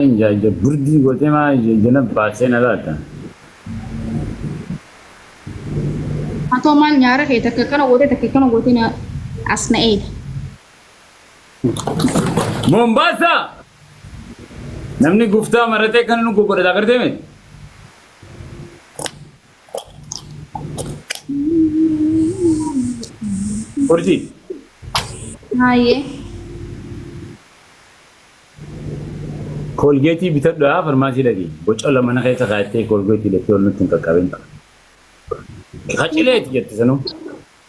جا بردي قلت ما جنب باسين هذا atau mal nyara kayak tak kana wote na asna aid مومباسا نمني गुफ्ता मरते कन नु को बरदा करते में पुरजी हाँ ये कोलगेटी बितडा फार्मेसी लगी बोचला मन खैता खाते कोलगेटी लेते और नतन का काबेंता खचलेत यत्सनो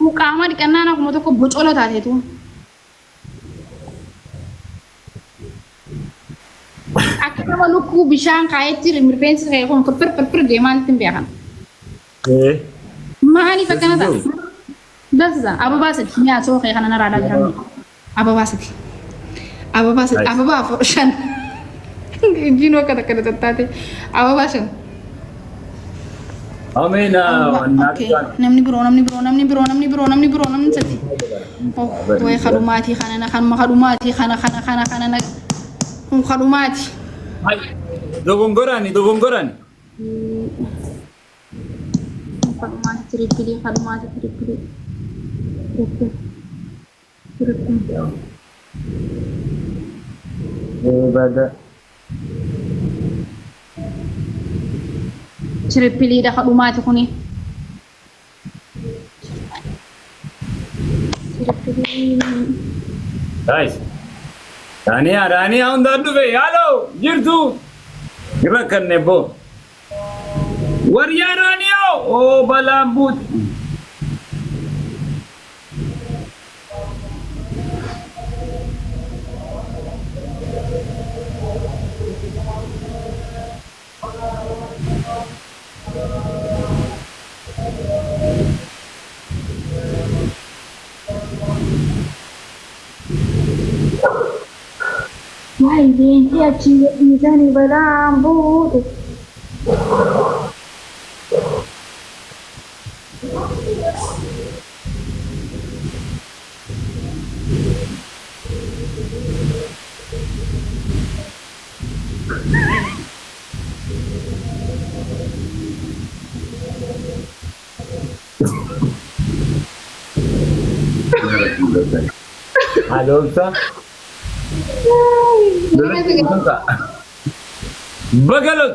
muka di kanan aku mau tuh kok bocor tadi itu akhirnya kalau ku bisa kayak itu lemir pensil kayak kon per dia mantin biarkan eh mahani pakai nada dasar apa bahasa kimia coba kayak kanan rada kami apa bahasa shan jino kata tadi apa bahasa Amena okay namni bro sati oh way khadumati khana khadumati khana khadumati hai dogongorani khadumati tripili bada Pilih dah kat rumah tu ni. guys Rania andar duve halo jirtu gira karne bo wariya Rania oh balambut Wai dia cium mizani balambut. halo sa بقلت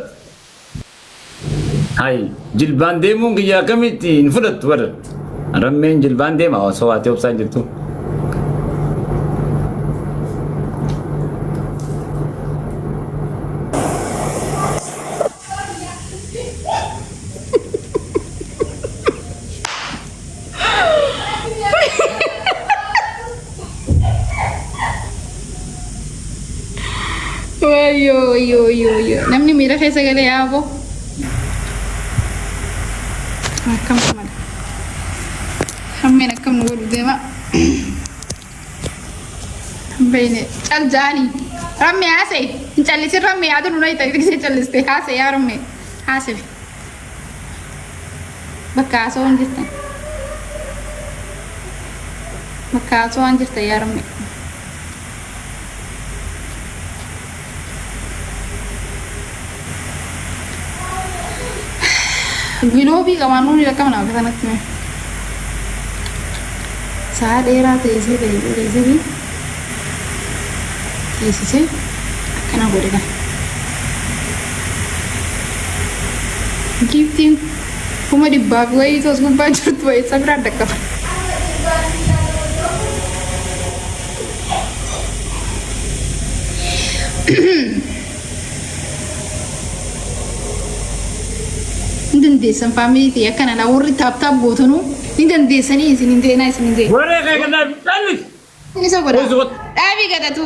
هاي جلبان ديمون يا كميتي انفلت ورد رمين جلبان ديم او سواتي وبسان جبتو Yo. Namni mira kayak segala ya apa? Nakam sama. Kami nakam nunggu deh mak. Bene, Jani. Ramai asai. Cali sih ramai ada nunai tadi kita cali sih asai ya ramai. Asai. Bekas orang kita. Bekas orang kita ya ramai. Gilobi kawan ni rekam nak kesana tu. Saya daerah tu isi ni. Isi sih. Kena boleh dah. Gifting. Cuma di bagu itu aku baju tu itu berada kapan. Desan family dia kan ada orang tap botonu ni dan desan ini sini deh nice ini deh ورا كيف كنا بتسلك ini sahaja tapi kata tu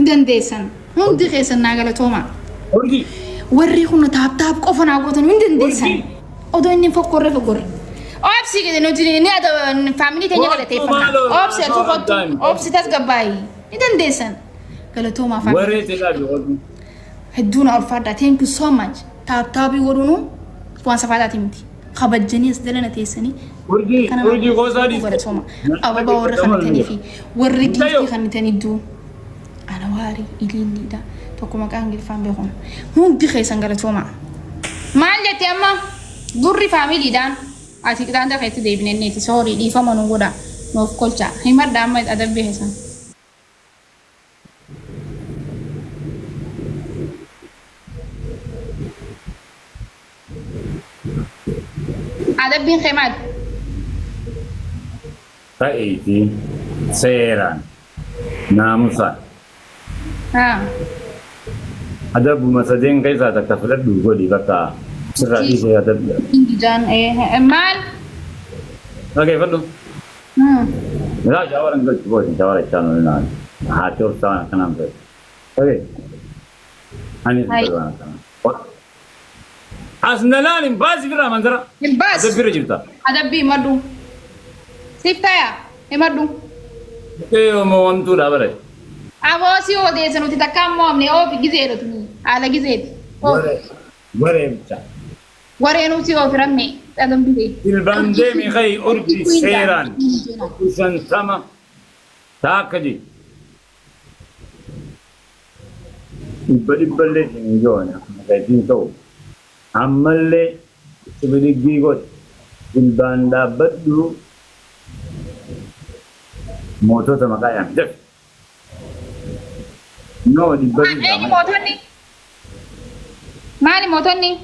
dan desan mungkin desan nagala toma ورقي warri kuno tap kau nak botonu ni dan desan odo ini fakor opsi kita nanti ini ada family tanya kalau telepon opsi tu opsi tas gabai ni dan desan kalau toma family ورا تلعب هدونا الفردا thank you so much tap ورونو puasa pada timti khabar jenis dalam nanti sini ورقي غوزالي أبا باور خانة تاني في ورقي في خانة تاني دو أنا واري إلي نيدا tokko maqaa Ingiliffaan beekun hundi keessan galatooma maal jetti amma durri faamiliidhaan ati qixaanta keessatti deebineeti soorii dhiifama nu godha noof kolcha himadda amma adabbii keessan adabbiin keemaad ta'eeti seeraan naamusaan adabuma sadeen keessaa takka fudhadhu godhi bakka sirraa dhiisee adabbii Injijaan maal dhageeffadhu لا جوار انقل تقول جوار كانوا هنا هاتور ساعة كلام ده اوكي أنا سبحان الله أصلا لا نباز في الرحمن ترى الباس ده في رجلته هذا بي مدو سيفتا يا مدو ايه ما انتو لا بره أبوسي هو ده سنو تتكلم مامني أو في جزيرة تمي على جزيرة وره بتاع ورا نوتي أو في رمي أدم بيدي البانديمي خي أرجي سيران وشان سما تاكدي يبلي جنجونا كايتين تو عملي سبدي جيغوت الباندا بدو موتو تما كايام دف نو دي بدو أي موتوني مالي موتوني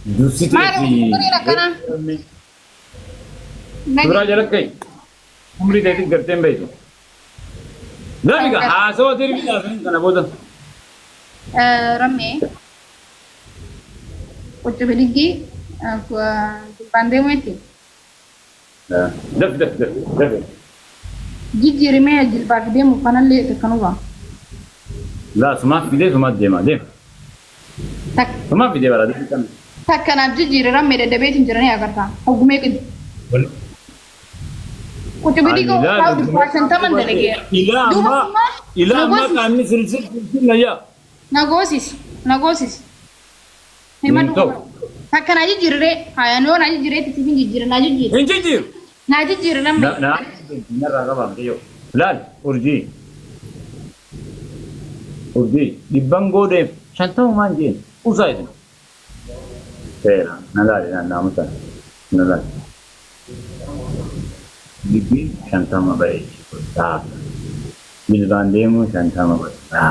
دوسيتي تبرا جلك كي عمري تيتي करते हैं भाई तो لا بيجا हासो तेरी भी जाते हैं बोलो رمي कुछ बिल्ली बांधे हुए थे دف دف دف دف جيجي رمي جلباب دي مقانا اللي تكنوا لا سمع في ده سمع ديما ديم تك سمع في ده برا ده كم تكنا جيجي رمي ده بيت جرني أكرتا حكومة كده कुछ भी दिखो हाउ डिस्कशन था मन देंगे इला ما كان سلسلة نجا نغوسيس هما دو هكذا ناجي جيرة هاي أنا ناجي جيرة تسيبين جيرة ناجي جيرة إنجي جير ناجي جيرة نعم لا نرى كمان كيو لا أورجي دبانغو ده شنطة ما نجين وزايد نلاري نعم مثلا نلاري Bibi shanta ma bai ta bilbandemu shanta ma bai ta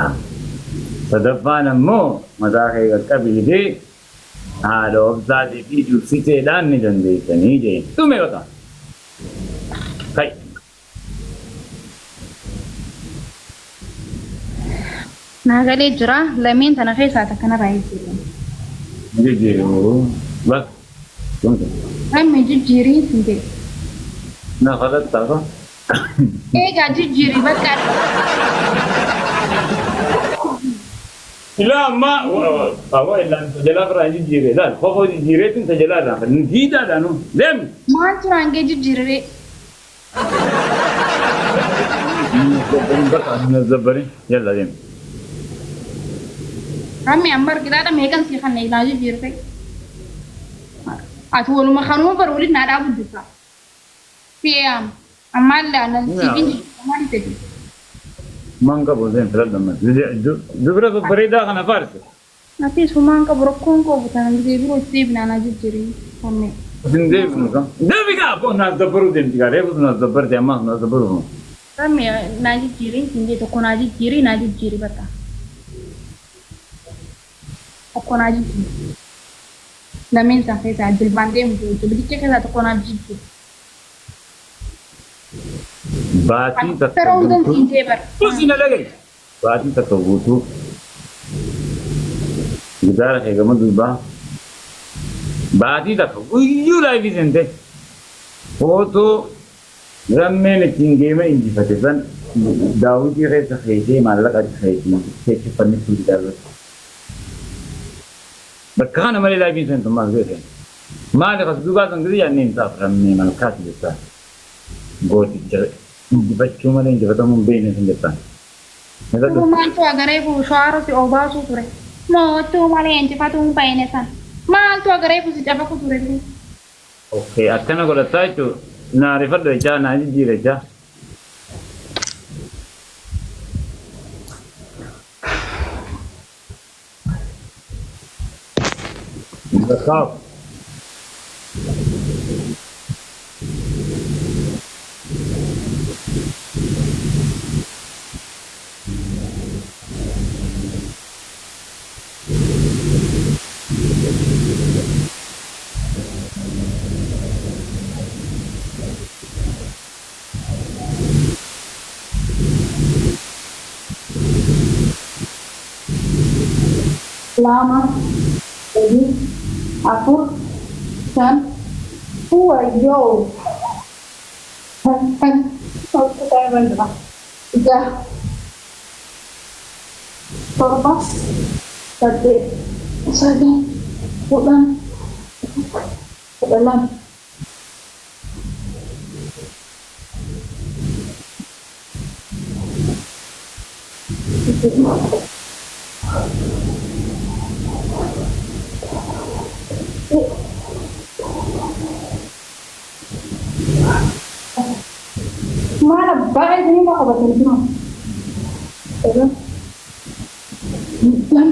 sadafana mo mazake ga kabili ado obzadi bi jusite dan ni dande tani je tu me bata kai ناقلي جرا لمين تنخي ساعتك أنا رايح je bas tunte هم جيري تنتي na khalat ta ko إيه جاجي جيري بكر ila ma awa ila jala kra jire dal khofo jire tin jala da nida da no dem ما ترانجي جيري نزبري يلا ديم رامي أمبر كده ada megan sih kan nailaji جيري أتولو ما خانوا برولي نادا بجوكا فيام أمال أنا سيبين ما يتدي مانكا بوزين فلان دم جبرة بريدة خنا فارس nanti semua angka berokong kok bukan nanti biru sih nana jujuri kami زندي بنوكا ده بيجا بون ناس دبرو دين تجاري بس ناس دبر تيما ناس دبرو kami naji jiri sini toko naji jiri bata toko naji jiri namin sampai saat jilbandem tuh jadi cek saat toko naji jiri باتي terus dan sini ber بس هنا لقي باتي تكوتو جدار هيك ما دوبا باتي تكو يو لاي فيزنتي فوتو رمين تينجي ما إنجي فتسان داوودي غير خيتي مالك أجي خيتي خيتي فني سودي دارس بكان مالي لاي فيزنتو ما غير مالك خسبوبا سنجري يعني إنساف رمين مالكاتي بسا गोटी चले बच्चों में नहीं जब तक मुंबई नहीं समझता rumah tuh agar ibu suara si obat tuh tuh mau tuh malah yang cepat tuh pengen san mal tuh agar ibu si cepat tuh tuh okay अच्छा ना कोला ताई तो ना रिफर दे जा ना जी रे जा Zakaf. Lama, jadi aku dan yo, kan kalau kita berdoa, tiga, berapa, tadi, saja, bulan, bulan. Mana baik ini mau kabar ini mau, terus, dan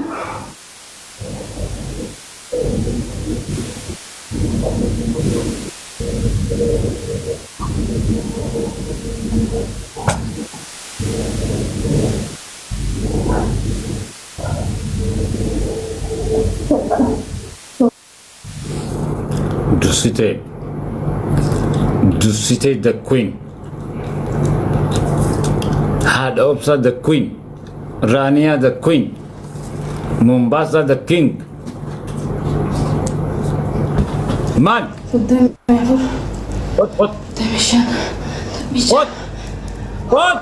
Dusite the queen. Had Opsa the queen. Rania the queen. Mombasa the king. Man. What? Demişen, What?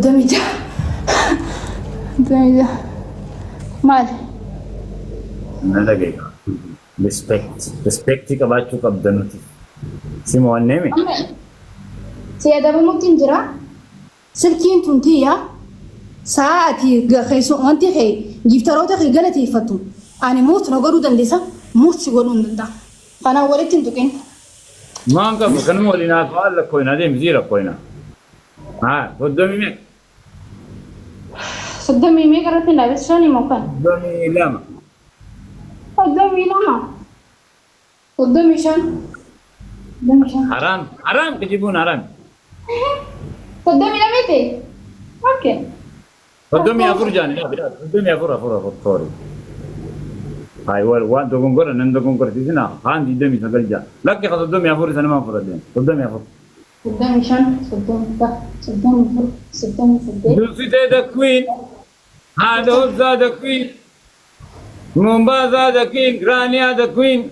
Demeyeceğim. Mal. Nada gaya. Respect ka bachu kabdanuti. Simo anneme. Siyaadabamutti hin jira. Silkiin tuntiya sa'aatii keessoo wanti kee giftaroota kee galateeffatu. Ani muurtuna godhuu dandeessa. Muurti godhuu hin danda'a. Kanaan walitti hin tuqin. Maan qabu kanuma waliin haasa'aa alla koyna deemsiira koyna. Soddomii meeqa? Soddomii meeqa irratti hin dhaabessu shanii mokan. Soddomii lama. Soddomii lama. Soddomii shan. Haram kejibuun haram. Soddomii lamete. Okay. Soddomii afur jaani soddomii afur sorry. Hai waan dogongora nan dogongortiisina haan 29 jaa. Lakki soddomii afur isa nama fudhadeen. Soddomii afur. Soddomii shan, soddomii jaha, soddomii afur, soddomii saddeet. Dusite the queen. Haadha Obsaa the queen. Mombasa the king. Rania the queen.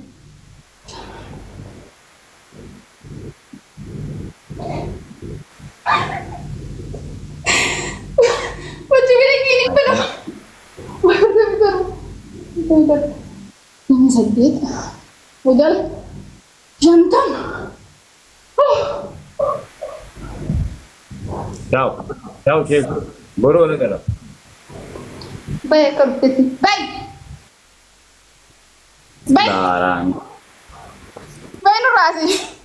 Macam mana gini pula? Betul. Nama sakit. Udah jantan. Ciao chef. Boro le karo. Baik kerja. Baik. Baik. Sekarang. Baik Nurasi.